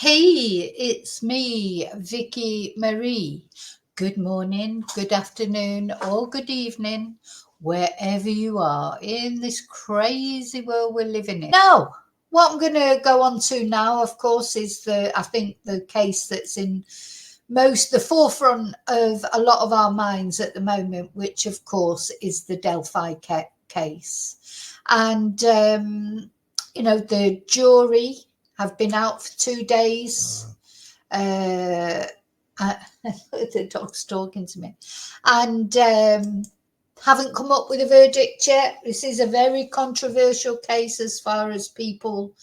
Hey, it's me, Vicky Marie. Good morning, good afternoon, or good evening, wherever you are in this crazy world we're living in. Now, what I'm going to go on to now, of course, is I think the case that's in the forefront of a lot of our minds at the moment, which, of course, is the Delphi case. And, the jury have been out for 2 days. The dog's talking to me, and haven't come up with a verdict yet. This is a very controversial case as far as people.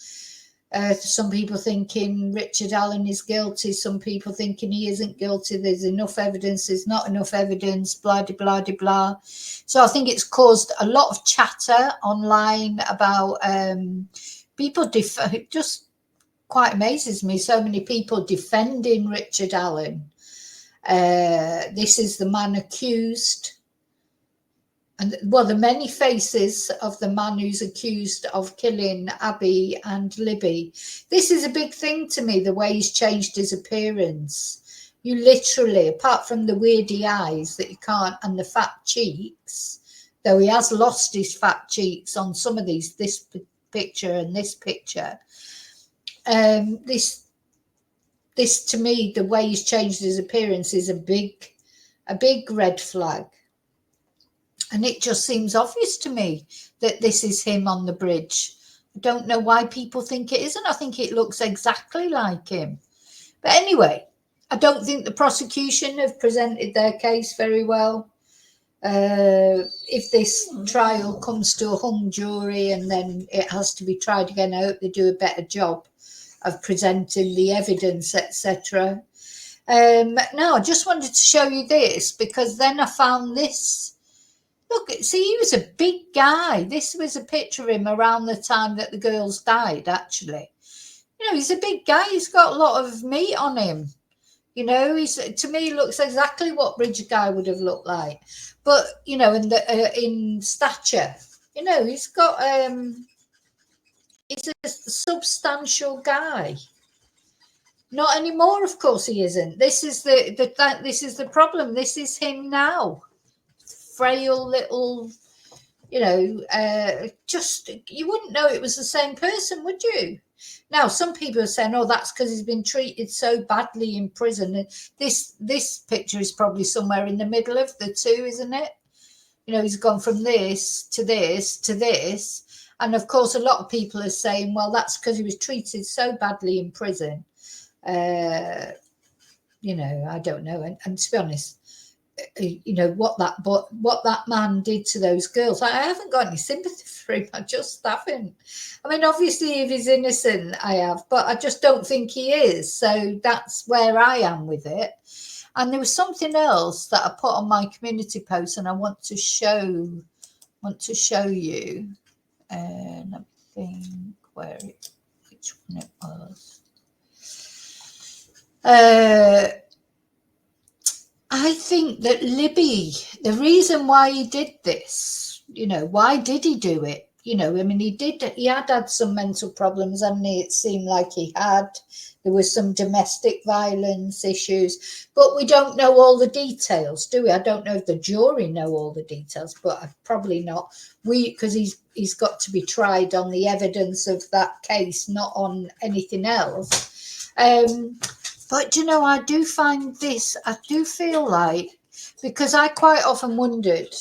Some people thinking Richard Allen is guilty. Some people thinking he isn't guilty. There's enough evidence. There's not enough evidence. Blah de blah de blah. So I think it's caused a lot of chatter online about people just. Quite amazes me, so many people defending Richard Allen. This is the man accused, and the many faces of the man who's accused of killing Abby and Libby. This is a big thing to me, the way he's changed his appearance. You literally, apart from the weirdy eyes that you can't, and the fat cheeks, though he has lost his fat cheeks on some of these, this picture and this picture. This to me, the way he's changed his appearance is a big red flag, and it just seems obvious to me that this is him on the bridge. I don't know why people think it isn't. I think it looks exactly like him. But anyway, I don't think the prosecution have presented their case very well. If this trial comes to a hung jury and then it has to be tried again, I hope they do a better job of presenting the evidence, etc. Now, I just wanted to show you this because then I found this. Look, see, he was a big guy. This was a picture of him around the time that the girls died, actually. He's a big guy. He's got a lot of meat on him. To me, he looks exactly what Bridget Guy would have looked like. But, in stature, he's got... he's a substantial guy. Not anymore, of course he isn't. This is this is the problem. This is him now. Frail little, just you wouldn't know it was the same person, would you? Now, some people are saying, oh, that's because he's been treated so badly in prison. And this picture is probably somewhere in the middle of the two, isn't it? He's gone from this to this to this. And of course, a lot of people are saying, well, that's because he was treated so badly in prison. I don't know. And to be honest, what that man did to those girls, I haven't got any sympathy for him. I just haven't. I mean, obviously, if he's innocent, I have, but I just don't think he is. So that's where I am with it. And there was something else that I put on my community post, and I want to show you. And I think which one it was. I think that Libby, the reason why he did this, why did he do it? He had some mental problems, and it seemed like he had. There was some domestic violence issues, but we don't know all the details, do we? I don't know if the jury know all the details, but probably not. Because he's got to be tried on the evidence of that case, not on anything else. But, I do find this, I do feel like, because I quite often wondered,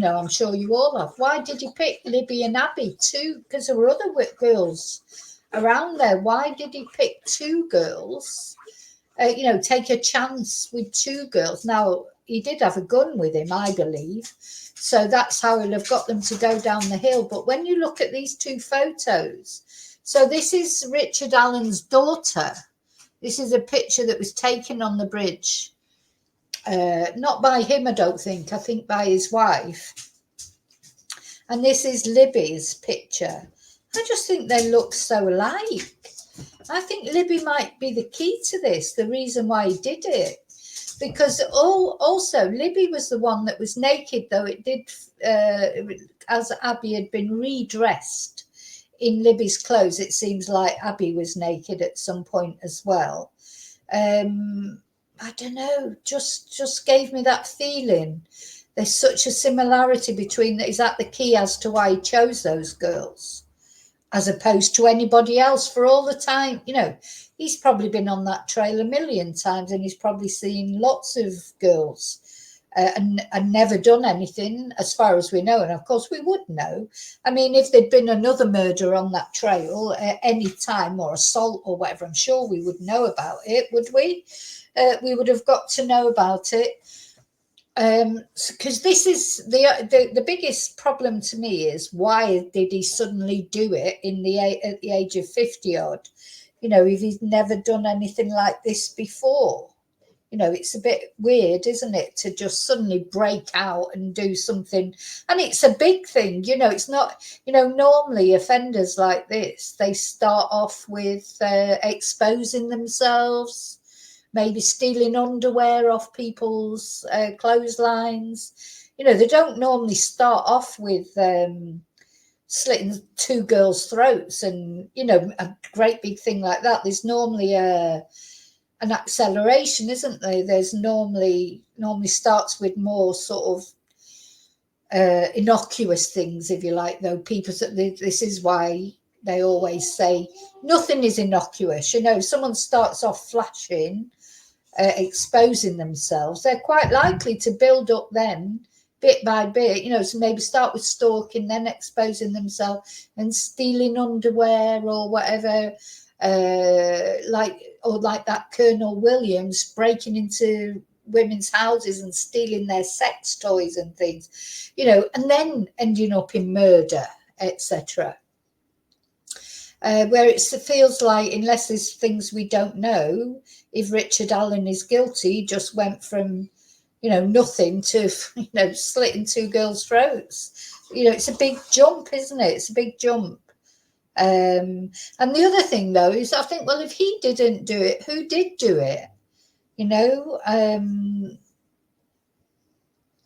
I'm sure you all have, why did he pick Libby and Abby too? Because there were other girls around there. Why did he pick two girls? Take a chance with two girls. Now, he did have a gun with him, I believe. So that's how he'll have got them to go down the hill. But when you look at these two photos, so this is Richard Allen's daughter. This is a picture that was taken on the bridge. Not by him, I don't think. I think by his wife. And this is Libby's picture. I just think they look so alike. I think Libby might be the key to this, the reason why he did it. Because also Libby was the one that was naked, though it did, as Abby had been redressed in Libby's clothes, it seems like Abby was naked at some point as well. I don't know, just gave me that feeling. There's such a similarity between, is that the key as to why he chose those girls as opposed to anybody else for all the time? You know, he's probably been on that trail a million times and he's probably seen lots of girls and never done anything as far as we know. And of course we would know. I mean, if there'd been another murder on that trail at any time, or assault or whatever, I'm sure we would know about it, would we? We would have got to know about it. Because this is the biggest problem to me is, why did he suddenly do it at the age of 50 odd? You know, if he's never done anything like this before. You know, it's a bit weird, isn't it, to just suddenly break out and do something. And it's a big thing, you know, it's not, you know, normally offenders like this, they start off with exposing themselves, maybe stealing underwear off people's clotheslines. You know, they don't normally start off with slitting two girls' throats and, you know, a great big thing like that. There's normally an acceleration, isn't there? There's normally starts with more sort of innocuous things, if you like, though. People, this is why they always say nothing is innocuous. You know, if someone starts off flashing, exposing themselves, they're quite likely to build up then bit by bit, you know, so maybe start with stalking, then exposing themselves and stealing underwear or whatever, like that Colonel Williams breaking into women's houses and stealing their sex toys and things, you know, and then ending up in murder, etc. Where it feels like, unless there's things we don't know, if Richard Allen is guilty, he just went from, you know, nothing to, you know, slitting two girls' throats. You know, it's a big jump, isn't it? It's a big jump. And the other thing, though, is I think, well, if he didn't do it, who did do it? You know,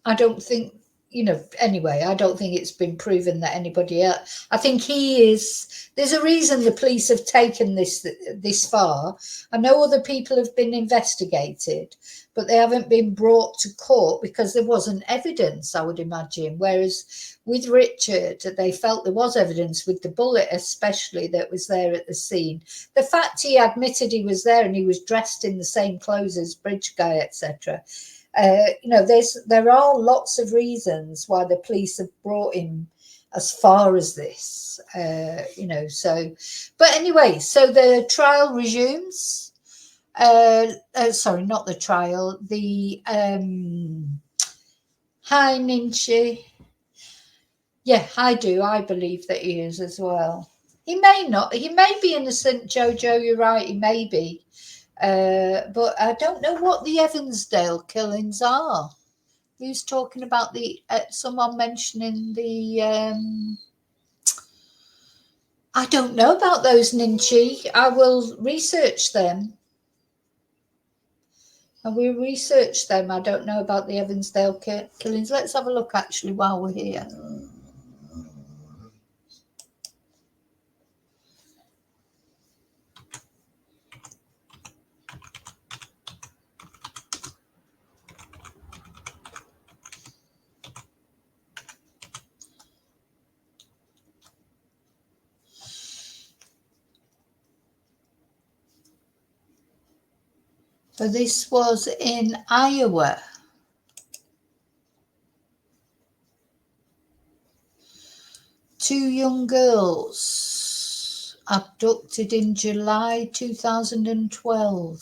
I don't think, you know, anyway, I don't think it's been proven that anybody else. I think there's a reason the police have taken this far. I know other people have been investigated, but they haven't been brought to court because there wasn't evidence, I would imagine. Whereas with Richard, they felt there was evidence, with the bullet especially, that was there at the scene. The fact he admitted he was there and he was dressed in the same clothes as Bridge Guy, etc. You know, there are lots of reasons why the police have brought him as far as this, you know, so, but anyway, so the trial resumes. Sorry, not the trial, the hi Ninchi. Yeah, I believe that he is as well. He may be innocent, Jojo, you're right, he may be. But I don't know what the Evansdale killings are. Who's talking about someone mentioning the, I don't know about those, Ninchi. I will research them. I don't know about the Evansdale killings. Let's have a look actually while we're here. So this was in Iowa. Two young girls abducted in July 2012.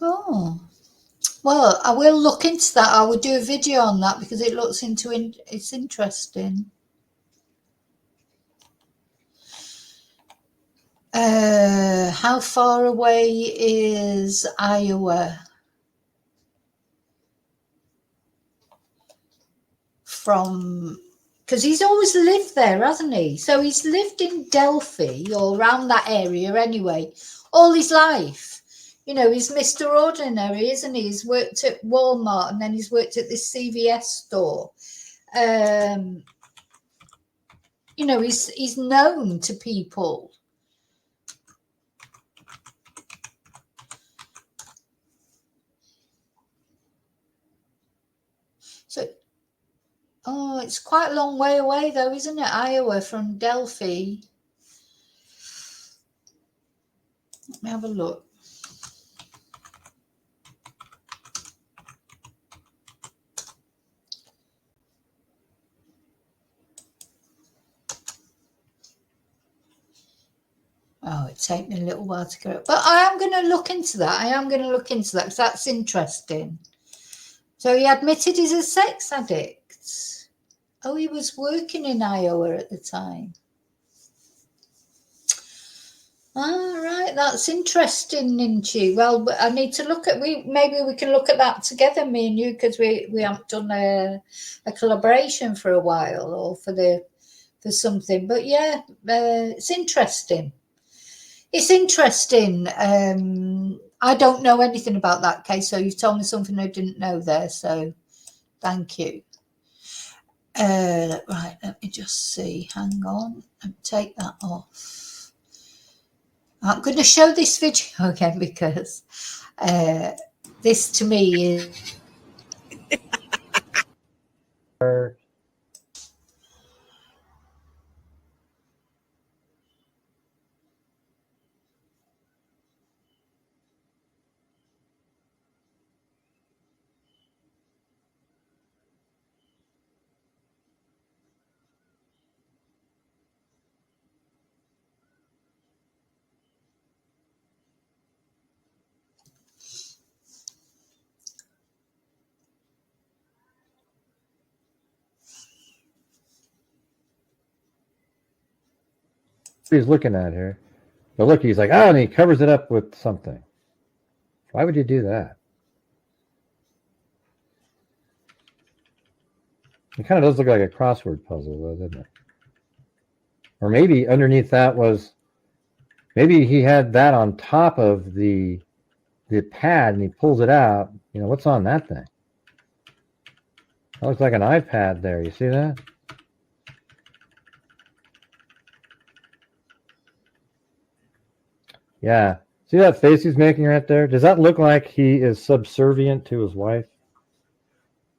Oh, well, I will look into that. I will do a video on that because it looks it's interesting. How far away is Iowa from? Because he's always lived there, hasn't he? So he's lived in Delphi or around that area anyway, all his life. You know, he's Mr. Ordinary, isn't he? He's worked at Walmart and then he's worked at this CVS store. You know, he's known to people. So, oh, it's quite a long way away though, isn't it? Iowa from Delphi. Let me have a look. Oh, it takes me a little while to go. But I am going to look into that. Because that's interesting. So he admitted he's a sex addict. Oh, he was working in Iowa at the time. All right, that's interesting, Ninchi. Well, I need to look at maybe we can look at that together, me and you, because we haven't done a collaboration for a while or for something. But yeah, it's interesting. It's interesting. I don't know anything about that case, so you've told me something I didn't know there. So thank you. Right, let me just see. Hang on and take that off. I'm going to show this video again because this to me is... He's looking at her. But look, he's like, oh, and he covers it up with something. Why would you do that? It kind of does look like a crossword puzzle, though, doesn't it? Or maybe underneath that was, maybe he had that on top of the pad and he pulls it out. You know, what's on that thing? That looks like an iPad there. You see that? Yeah. See that face he's making right there? Does that look like he is subservient to his wife?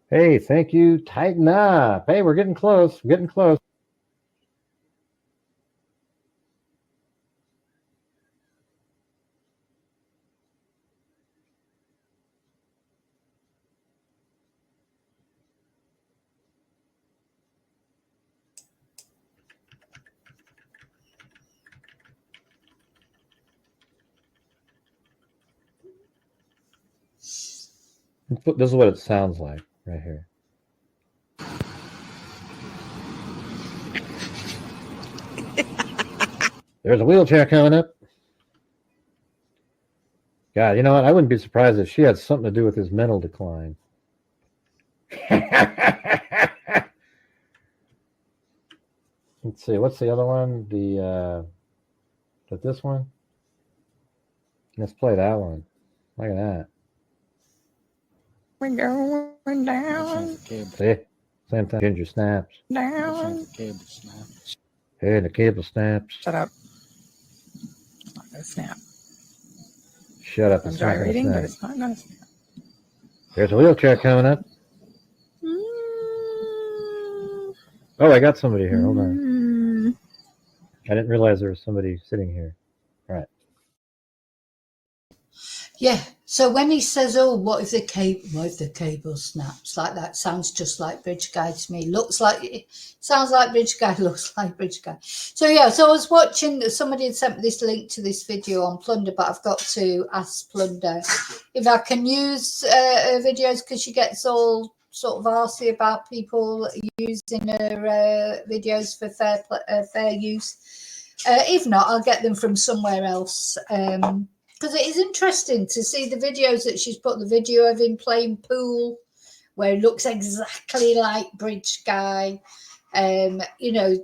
Hey, thank you. Tighten up. Hey, we're getting close. We're getting close. This is what it sounds like right here. There's a wheelchair coming up. God, you know what? I wouldn't be surprised if she had something to do with his mental decline. Let's see. What's the other one? This one? Let's play that one. Look at that. We're going down. See? Same thing. Ginger snaps. Down. Hey, the cable snaps. Shut up. It's not going to snap. Shut up. I'm dry reading, but it's not going to snap. There's a wheelchair coming up. Oh, I got somebody here. Hold on. I didn't realize there was somebody sitting here. All right. Yeah. So when he says, "Oh, what if the cable snaps?" Like that sounds just like Bridge Guy to me. Sounds like Bridge Guy. Looks like Bridge Guy. So yeah. So I was watching. Somebody had sent me this link to this video on Plunder, but I've got to ask Plunder if I can use her videos because she gets all sort of arsy about people using her videos for fair use. If not, I'll get them from somewhere else. Because it is interesting to see the videos that she's put, the video of him playing pool, where he looks exactly like Bridge Guy. You know,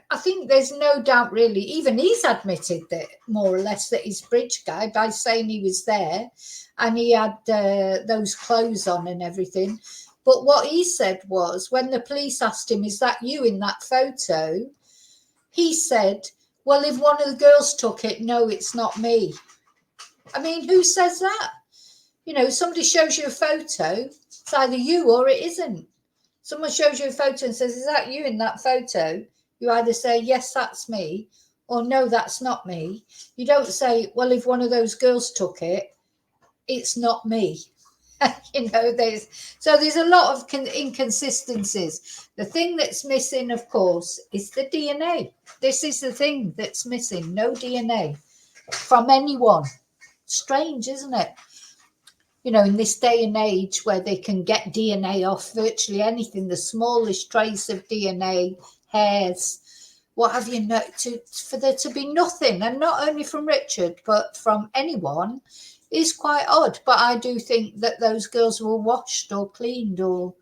I think there's no doubt, really. Even he's admitted that, more or less, that he's bridge guy by saying he was there and he had those clothes on and everything. But what he said was, when the police asked him, "Is that you in that photo?" he said, "Well, if one of the girls took it, no, it's not me." I mean, who says that? You know, somebody shows you a photo, it's either you or it isn't. Someone shows you a photo and says, "Is that you in that photo?" You either say, "Yes, that's me," or "No, that's not me." You don't say, "Well, if one of those girls took it, it's not me." You know, there's a lot of inconsistencies. The thing that's missing, of course, is the DNA. This is the thing that's missing. No DNA from anyone. Strange, isn't it? You know, in this day and age where they can get DNA off virtually anything, the smallest trace of DNA, hairs, what have you, for there to be nothing, and not only from Richard, but from anyone, is quite odd. But I do think that those girls were washed or cleaned or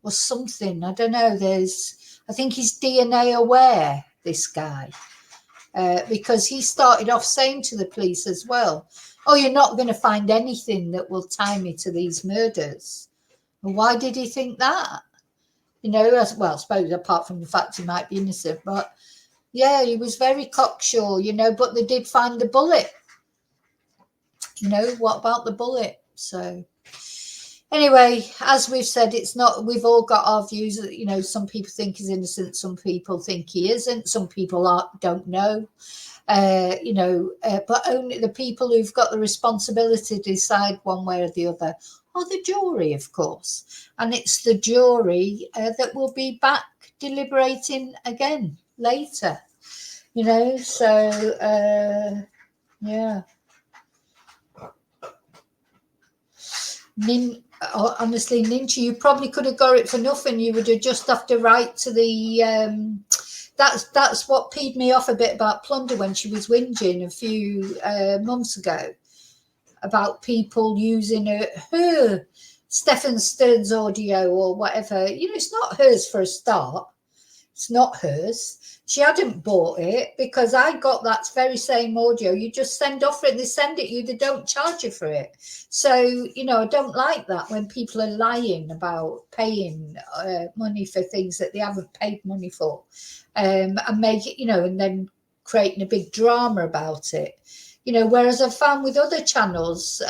something. I don't know. I think he's DNA aware, this guy, because he started off saying to the police as well, "Oh, you're not going to find anything that will tie me to these murders." And why did he think that? You know, well, I suppose apart from the fact he might be innocent, but yeah, he was very cocksure, you know, but they did find the bullet. You know, what about the bullet? So anyway, as we've said, it's not, we've all got our views. You know, some people think he's innocent, some people think he isn't, some people don't know. You know, but only the people who've got the responsibility to decide one way or the other are the jury, of course. And it's the jury that will be back deliberating again later, you know. So, yeah. Honestly, Ninja, you probably could have got it for nothing. You would have just have to write to the... That's what peed me off a bit about Plunder when she was whinging a few months ago about people using her Stefan Stern's audio or whatever. You know, it's not hers for a start. It's not hers. She hadn't bought it because I got that very same audio. You just send off it, they send it you, they don't charge you for it. So, you know, I don't like that when people are lying about paying money for things that they haven't paid money for, and make it, you know, and then creating a big drama about it. You know, whereas I've found with other channels,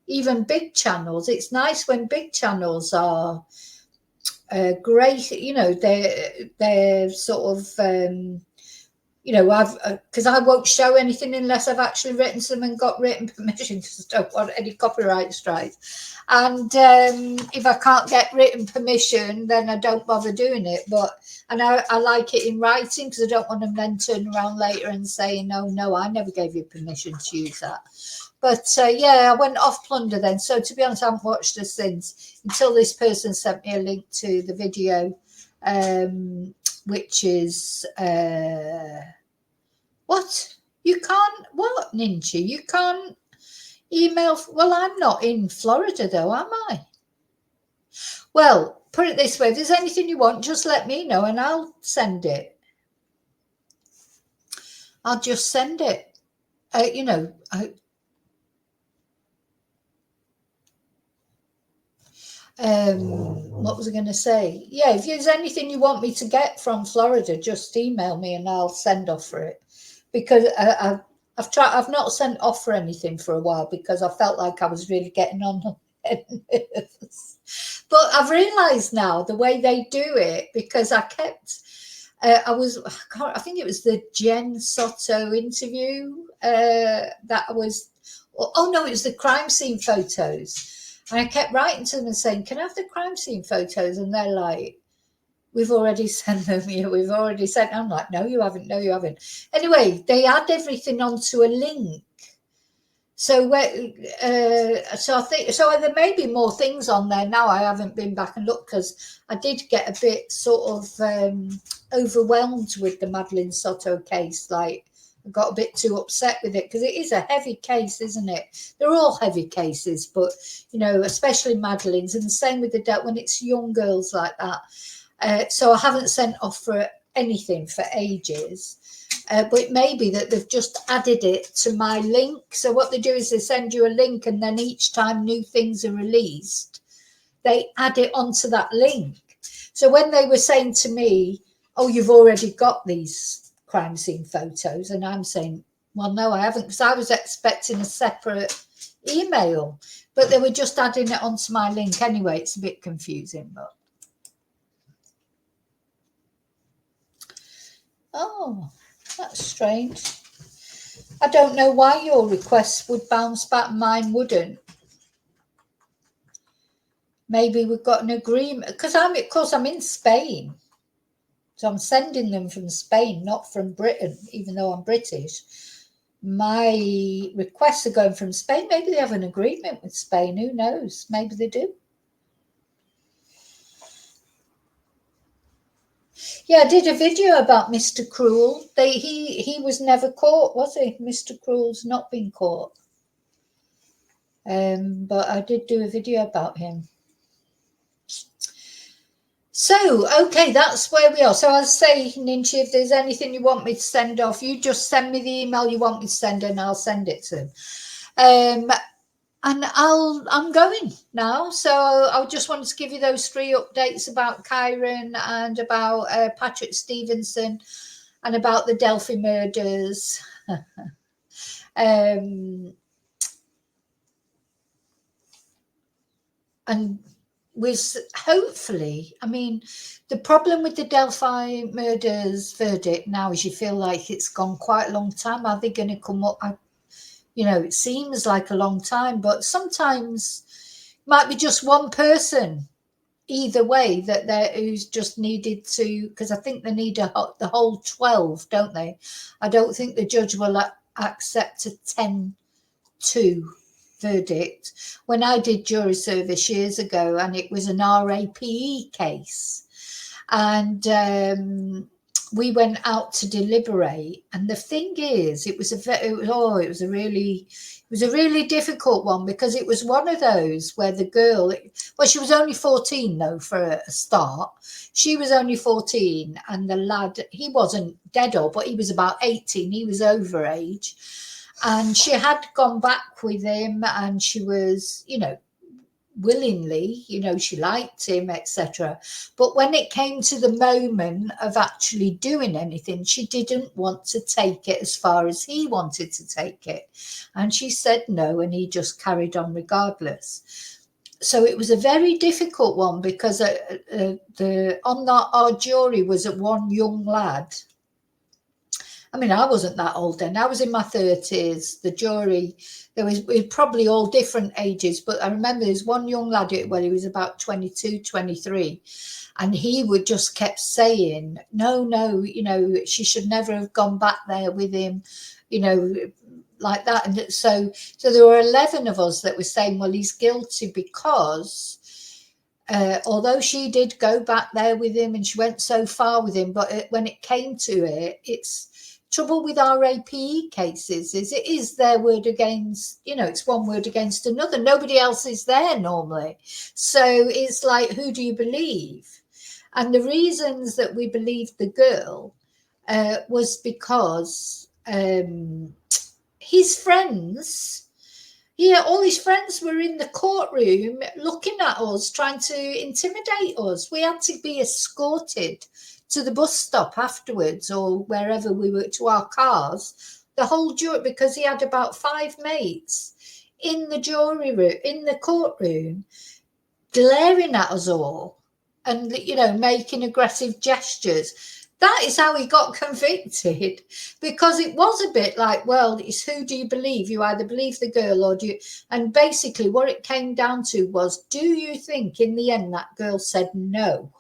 even big channels, it's nice when big channels are great, you know, they're sort of, you know, because I won't show anything unless I've actually written some and got written permission, because I don't want any copyright strikes. And if I can't get written permission, then I don't bother doing it. And I like it in writing, because I don't want them then turn around later and saying, no, I never gave you permission to use that. But yeah, I went off Plunder then. So to be honest, I haven't watched her since, until this person sent me a link to the video, which is what? You can't, what, Ninja? You can't email. Well, I'm not in Florida though, am I? Well, put it this way, if there's anything you want, just let me know and I'll send it. I'll just send it. You know, what was I going to say? Yeah, if there's anything you want me to get from Florida, just email me and I'll send off for it. Because I've not sent off for anything for a while because I felt like I was really getting on nerves. But I've realised now the way they do it, because I kept, I think it was the Jen Soto interview that I was, oh no, it was the crime scene photos. And I kept writing to them and saying, "Can I have the crime scene photos?" And they're like, "We've already sent them here. We've already sent." I'm like, "No, you haven't. No, you haven't." Anyway, they add everything onto a link. So so I think, so there may be more things on there now. I haven't been back and looked because I did get a bit sort of overwhelmed with the Madeline Soto case. Like, I got a bit too upset with it because it is a heavy case, isn't it? They're all heavy cases, but, you know, especially Madeline's, and the same with the when it's young girls like that. So I haven't sent off for anything for ages. But it may be that they've just added it to my link. So what they do is they send you a link, and then each time new things are released, they add it onto that link. So when they were saying to me, oh, you've already got these crime scene photos, and I'm saying, well, no, I haven't, because I was expecting a separate email, but they were just adding it onto my link anyway. It's a bit confusing, but oh, that's strange. I don't know why your request would bounce back, mine wouldn't. Maybe we've got an agreement, because of course I'm in Spain, so I'm sending them from Spain, not from Britain, even though I'm British. My requests are going from Spain. Maybe they have an agreement with Spain. Who knows? Maybe they do. Yeah, I did a video about Mr. Cruel. He was never caught, was he? Mr. Cruel's not been caught. But I did do a video about him. So, okay, that's where we are. So I'll say, Ninchi, if there's anything you want me to send off, you just send me the email you want me to send, and I'll send it to him. And I'm going now. So I just wanted to give you those 3 updates about Kyron and about Patrick Stevenson and about the Delphi murders. And was hopefully, I mean, the problem with the Delphi murders verdict now is you feel like it's gone quite a long time. Are they going to come up? You know, it seems like a long time, but sometimes it might be just one person either way who's just needed to, because I think they need the whole 12, don't they? I don't think the judge will accept a 10-2 verdict. When I did jury service years ago, and it was an RAPE case, and we went out to deliberate, and the thing is, it was a really difficult one, because it was one of those where the girl, well, she was only 14 though, for a start. She was only 14, and the lad, he wasn't dead old, but he was about 18. He was over age. And she had gone back with him, and she was, you know, willingly, you know, she liked him, etc. But when it came to the moment of actually doing anything, she didn't want to take it as far as he wanted to take it. And she said no, and he just carried on regardless. So it was a very difficult one, because our jury was one young lad. I mean, I wasn't that old then. I was in my 30s. The jury, we were probably all different ages, but I remember there was one young lad, well, he was about 22, 23, and he would just kept saying, no, you know, she should never have gone back there with him, you know, like that. And so there were 11 of us that were saying, well, he's guilty because although she did go back there with him and she went so far with him, but when it came to it, it's trouble with our RAPE cases is it is their word against, you know, it's one word against another. Nobody else is there normally. So it's like, who do you believe? And the reasons that we believed the girl was because his friends, all his friends were in the courtroom looking at us, trying to intimidate us. We had to be escorted to the bus stop afterwards, or wherever we were, to our cars. The whole jury, because he had about 5 mates in the jury room, in the courtroom, glaring at us all, and, you know, making aggressive gestures. That is how he got convicted, because it was a bit like, well, it's who do you believe? You either believe the girl or do you? And basically what it came down to was, do you think in the end that girl said no?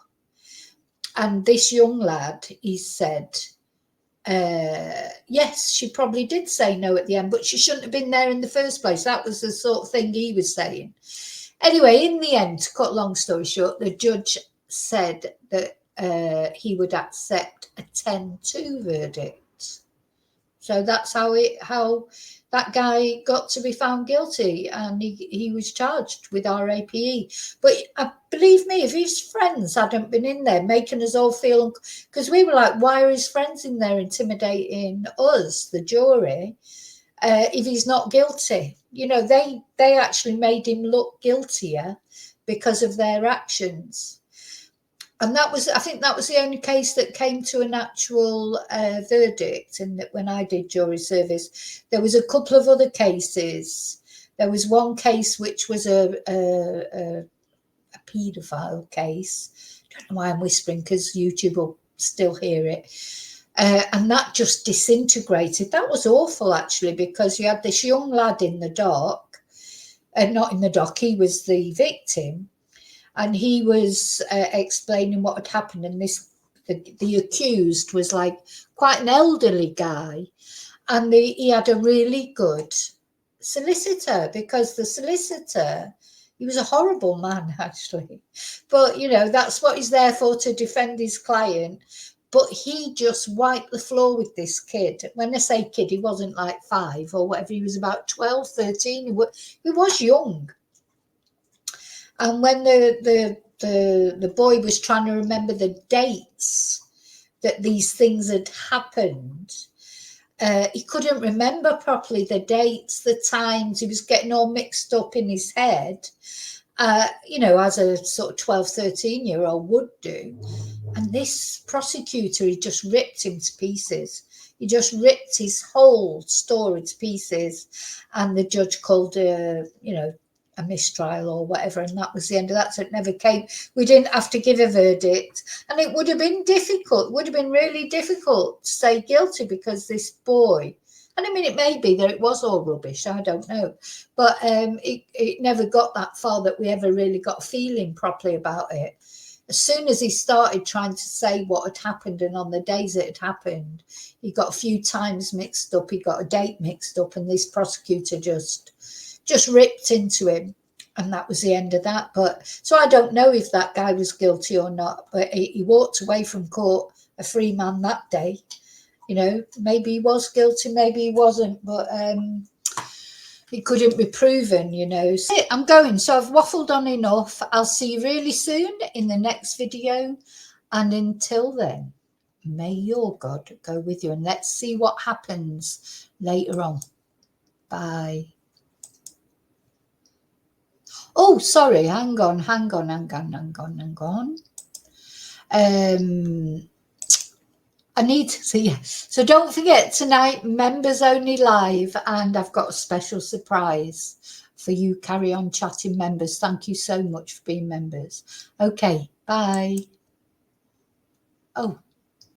And this young lad, he said, yes, she probably did say no at the end, but she shouldn't have been there in the first place. That was the sort of thing he was saying. Anyway, in the end, to cut a long story short, the judge said that he would accept a 10-2 verdict. So that's how that guy got to be found guilty, and he was charged with RAPE. But believe me, if his friends hadn't been in there making us all feel, because we were like, why are his friends in there intimidating us, the jury, if he's not guilty? You know, they actually made him look guiltier because of their actions. And I think that was the only case that came to an actual verdict. And when I did jury service, there was a couple of other cases. There was one case which was a paedophile case. I don't know why I'm whispering, because YouTube will still hear it. And that just disintegrated. That was awful, actually, because you had this young lad in the dock, not in the dock, he was the victim. And he was explaining what had happened, and the accused was like quite an elderly guy, and he had a really good solicitor, because the solicitor, he was a horrible man, actually, but you know, that's what he's there for, to defend his client. But he just wiped the floor with this kid. When I say kid, he wasn't like 5 or whatever, he was about 12, 13. He was young. And when the boy was trying to remember the dates that these things had happened, he couldn't remember properly the dates, the times. He was getting all mixed up in his head, you know, as a sort of 12, 13-year-old would do. And this prosecutor, he just ripped him to pieces. He just ripped his whole story to pieces. And the judge called, you know, a mistrial or whatever, and that was the end of that. So it never came. We didn't have to give a verdict, and it would have been difficult. It would have been really difficult to say guilty, because this boy, and I mean, it may be that it was all rubbish, I don't know, but it never got that far that we ever really got a feeling properly about it. As soon as he started trying to say what had happened, and on the days it had happened, he got a few times mixed up, he got a date mixed up, and this prosecutor just ripped into him, and that was the end of that. But so I don't know if that guy was guilty or not, but he walked away from court a free man that day. You know, maybe he was guilty, maybe he wasn't, but it couldn't be proven, you know. So I'm going, so I've waffled on enough. I'll see you really soon in the next video, and until then, may your God go with you, and let's see what happens later on. Bye. Oh, sorry, hang on. I need to see. So don't forget, tonight, members only live, and I've got a special surprise for you Carry On Chatting members. Thank you so much for being members. Okay, bye. Oh.